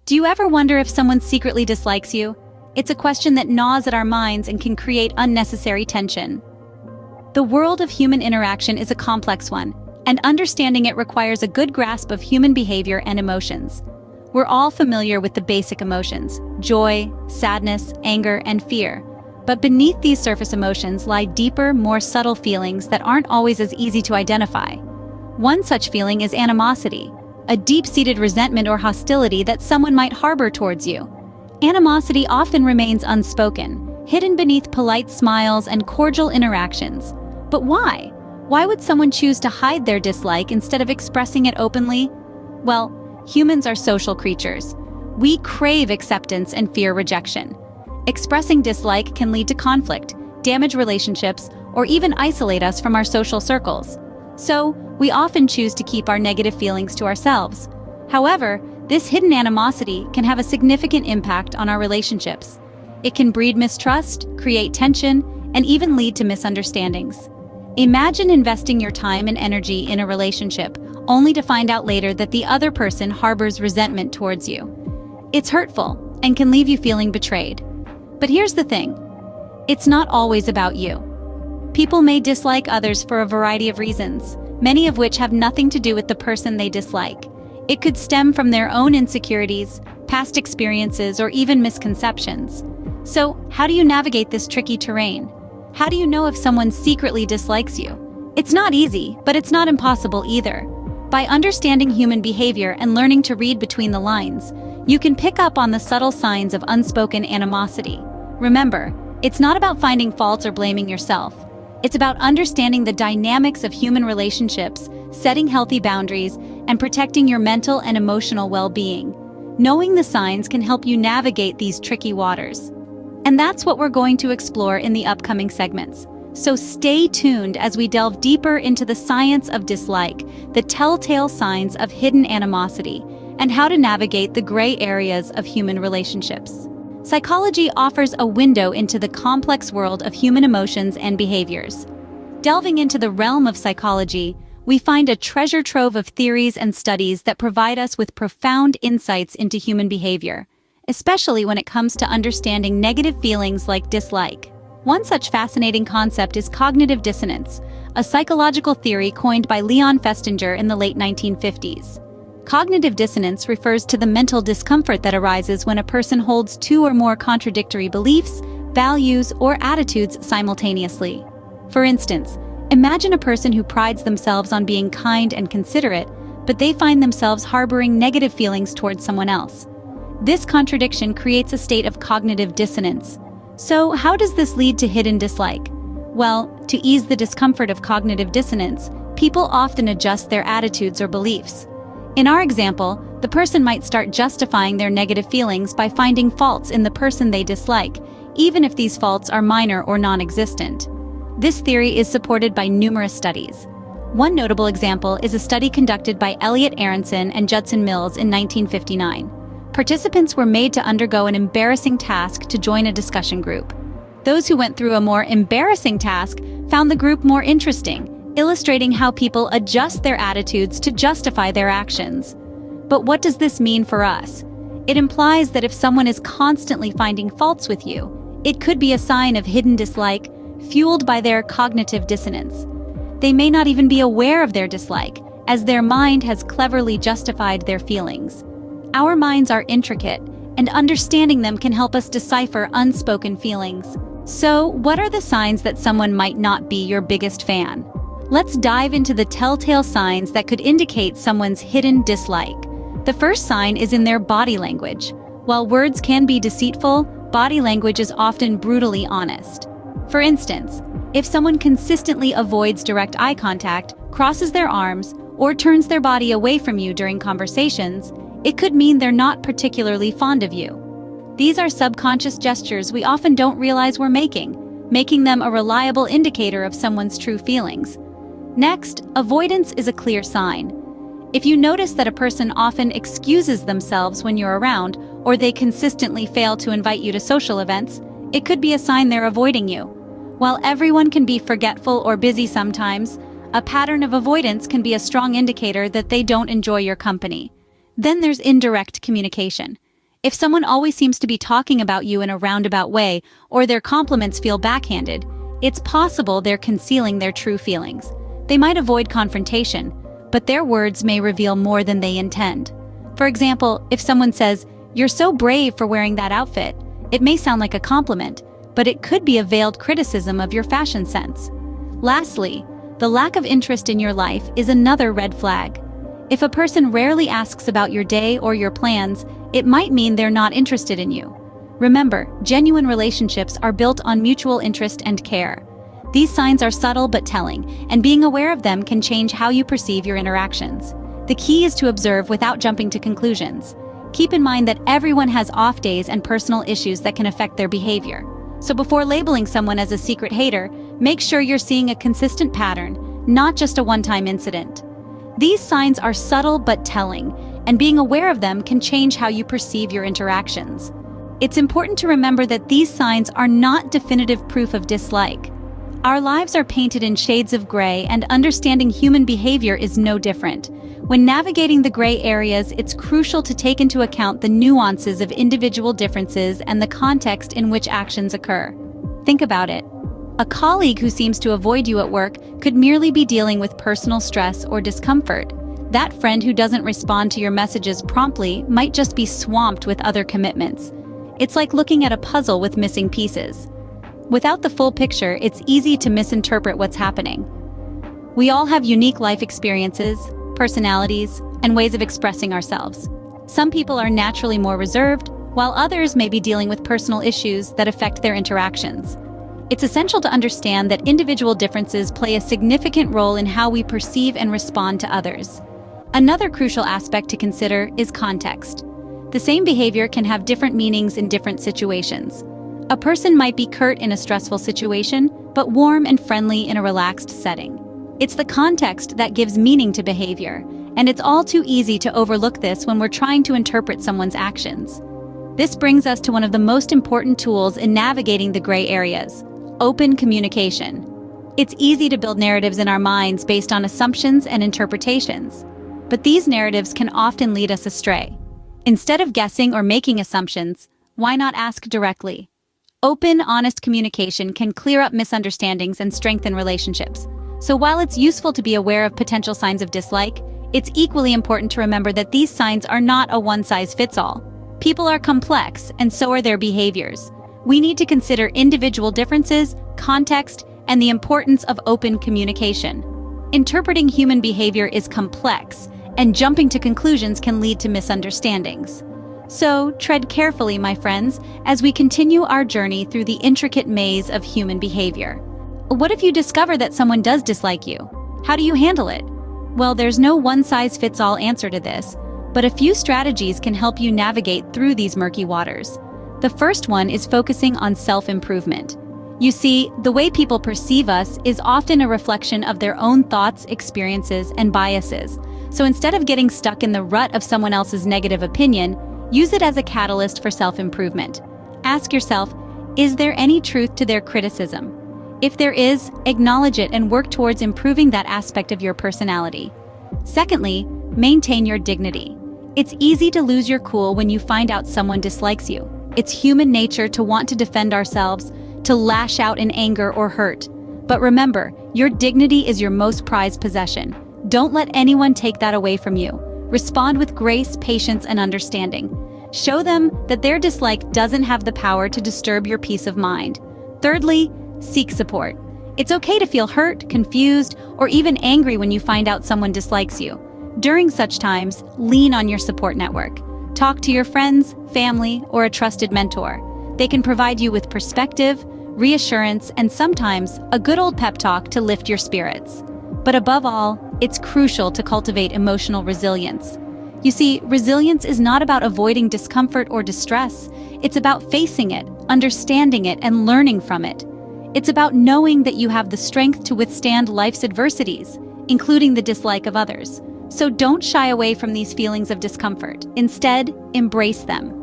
Do you ever wonder if someone secretly dislikes you? It's a question that gnaws at our minds and can create unnecessary tension. The world of human interaction is a complex one, and understanding it requires a good grasp of human behavior and emotions. We're all familiar with the basic emotions: joy, sadness, anger, and fear. But beneath these surface emotions lie deeper, more subtle feelings that aren't always as easy to identify. One such feeling is animosity, a deep-seated resentment or hostility that someone might harbor towards you. Animosity often remains unspoken, hidden beneath polite smiles and cordial interactions. But why? Why would someone choose to hide their dislike instead of expressing it openly? Well, humans are social creatures. We crave acceptance and fear rejection. Expressing dislike can lead to conflict, damage relationships, or even isolate us from our social circles. So, we often choose to keep our negative feelings to ourselves. However, this hidden animosity can have a significant impact on our relationships. It can breed mistrust, create tension, and even lead to misunderstandings. Imagine investing your time and energy in a relationship, only to find out later that the other person harbors resentment towards you. It's hurtful and can leave you feeling betrayed. But here's the thing: it's not always about you. People may dislike others for a variety of reasons, many of which have nothing to do with the person they dislike. It could stem from their own insecurities, past experiences, or even misconceptions. So, how do you navigate this tricky terrain? How do you know if someone secretly dislikes you? It's not easy, but it's not impossible either. By understanding human behavior and learning to read between the lines, you can pick up on the subtle signs of unspoken animosity. Remember, it's not about finding faults or blaming yourself. It's about understanding the dynamics of human relationships, setting healthy boundaries, and protecting your mental and emotional well-being. Knowing the signs can help you navigate these tricky waters. And that's what we're going to explore in the upcoming segments. So stay tuned as we delve deeper into the science of dislike, the telltale signs of hidden animosity, and how to navigate the gray areas of human relationships. Psychology offers a window into the complex world of human emotions and behaviors. Delving into the realm of psychology, we find a treasure trove of theories and studies that provide us with profound insights into human behavior, especially when it comes to understanding negative feelings like dislike. One such fascinating concept is cognitive dissonance, a psychological theory coined by Leon Festinger in the late 1950s. Cognitive dissonance refers to the mental discomfort that arises when a person holds two or more contradictory beliefs, values, or attitudes simultaneously. For instance, imagine a person who prides themselves on being kind and considerate, but they find themselves harboring negative feelings towards someone else. This contradiction creates a state of cognitive dissonance. So, how does this lead to hidden dislike? Well, to ease the discomfort of cognitive dissonance, people often adjust their attitudes or beliefs. In our example, the person might start justifying their negative feelings by finding faults in the person they dislike, even if these faults are minor or non-existent. This theory is supported by numerous studies. One notable example is a study conducted by Elliot Aronson and Judson Mills in 1959. Participants were made to undergo an embarrassing task to join a discussion group. Those who went through a more embarrassing task found the group more interesting, illustrating how people adjust their attitudes to justify their actions. But what does this mean for us? It implies that if someone is constantly finding faults with you, it could be a sign of hidden dislike, fueled by their cognitive dissonance. They may not even be aware of their dislike, as their mind has cleverly justified their feelings. Our minds are intricate, and understanding them can help us decipher unspoken feelings. So, what are the signs that someone might not be your biggest fan? Let's dive into the telltale signs that could indicate someone's hidden dislike. The first sign is in their body language. While words can be deceitful, body language is often brutally honest. For instance, if someone consistently avoids direct eye contact, crosses their arms, or turns their body away from you during conversations, it could mean they're not particularly fond of you. These are subconscious gestures we often don't realize we're making them a reliable indicator of someone's true feelings. Next, avoidance is a clear sign. If you notice that a person often excuses themselves when you're around, or they consistently fail to invite you to social events, it could be a sign they're avoiding you. While everyone can be forgetful or busy sometimes, a pattern of avoidance can be a strong indicator that they don't enjoy your company. Then there's indirect communication. If someone always seems to be talking about you in a roundabout way, or their compliments feel backhanded, it's possible they're concealing their true feelings. They might avoid confrontation, but their words may reveal more than they intend. For example, if someone says, "You're so brave for wearing that outfit," it may sound like a compliment, but it could be a veiled criticism of your fashion sense. Lastly, the lack of interest in your life is another red flag. If a person rarely asks about your day or your plans, it might mean they're not interested in you. Remember, genuine relationships are built on mutual interest and care. These signs are subtle but telling, and being aware of them can change how you perceive your interactions. The key is to observe without jumping to conclusions. Keep in mind that everyone has off days and personal issues that can affect their behavior. So before labeling someone as a secret hater, make sure you're seeing a consistent pattern, not just a one-time incident. These signs are subtle but telling, and being aware of them can change how you perceive your interactions. It's important to remember that these signs are not definitive proof of dislike. Our lives are painted in shades of gray, and understanding human behavior is no different. When navigating the gray areas, it's crucial to take into account the nuances of individual differences and the context in which actions occur. Think about it. A colleague who seems to avoid you at work could merely be dealing with personal stress or discomfort. That friend who doesn't respond to your messages promptly might just be swamped with other commitments. It's like looking at a puzzle with missing pieces. Without the full picture, it's easy to misinterpret what's happening. We all have unique life experiences, personalities, and ways of expressing ourselves. Some people are naturally more reserved, while others may be dealing with personal issues that affect their interactions. It's essential to understand that individual differences play a significant role in how we perceive and respond to others. Another crucial aspect to consider is context. The same behavior can have different meanings in different situations. A person might be curt in a stressful situation, but warm and friendly in a relaxed setting. It's the context that gives meaning to behavior, and it's all too easy to overlook this when we're trying to interpret someone's actions. This brings us to one of the most important tools in navigating the gray areas: open communication. It's easy to build narratives in our minds based on assumptions and interpretations, but these narratives can often lead us astray. Instead of guessing or making assumptions, why not ask directly? Open, honest communication can clear up misunderstandings and strengthen relationships. So while it's useful to be aware of potential signs of dislike, it's equally important to remember that these signs are not a one-size-fits-all. People are complex, and so are their behaviors. We need to consider individual differences, context, and the importance of open communication. Interpreting human behavior is complex, and jumping to conclusions can lead to misunderstandings. So, tread carefully, my friends, as we continue our journey through the intricate maze of human behavior. What if you discover that someone does dislike you? How do you handle it? Well, there's no one-size-fits-all answer to this, but a few strategies can help you navigate through these murky waters. The first one is focusing on self-improvement. You see, the way people perceive us is often a reflection of their own thoughts, experiences, and biases. So instead of getting stuck in the rut of someone else's negative opinion, use it as a catalyst for self-improvement. Ask yourself, is there any truth to their criticism? If there is, acknowledge it and work towards improving that aspect of your personality. Secondly, maintain your dignity. It's easy to lose your cool when you find out someone dislikes you. It's human nature to want to defend ourselves, to lash out in anger or hurt. But remember, your dignity is your most prized possession. Don't let anyone take that away from you. Respond with grace, patience, and understanding. Show them that their dislike doesn't have the power to disturb your peace of mind. Thirdly, seek support. It's okay to feel hurt, confused, or even angry when you find out someone dislikes you. During such times, lean on your support network. Talk to your friends, family, or a trusted mentor. They can provide you with perspective, reassurance, and sometimes a good old pep talk to lift your spirits. But above all, it's crucial to cultivate emotional resilience. You see, resilience is not about avoiding discomfort or distress. It's about facing it, understanding it, and learning from it. It's about knowing that you have the strength to withstand life's adversities, including the dislike of others. So don't shy away from these feelings of discomfort. Instead, embrace them.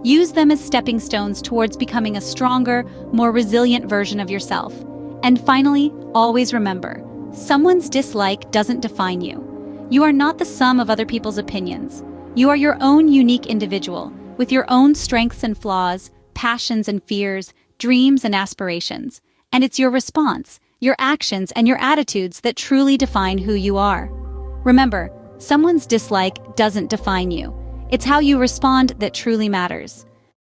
Use them as stepping stones towards becoming a stronger, more resilient version of yourself. And finally, always remember, someone's dislike doesn't define you. You are not the sum of other people's opinions. You are your own unique individual, with your own strengths and flaws, passions and fears, dreams and aspirations. And it's your response, your actions, and your attitudes that truly define who you are. Remember, someone's dislike doesn't define you. It's how you respond that truly matters.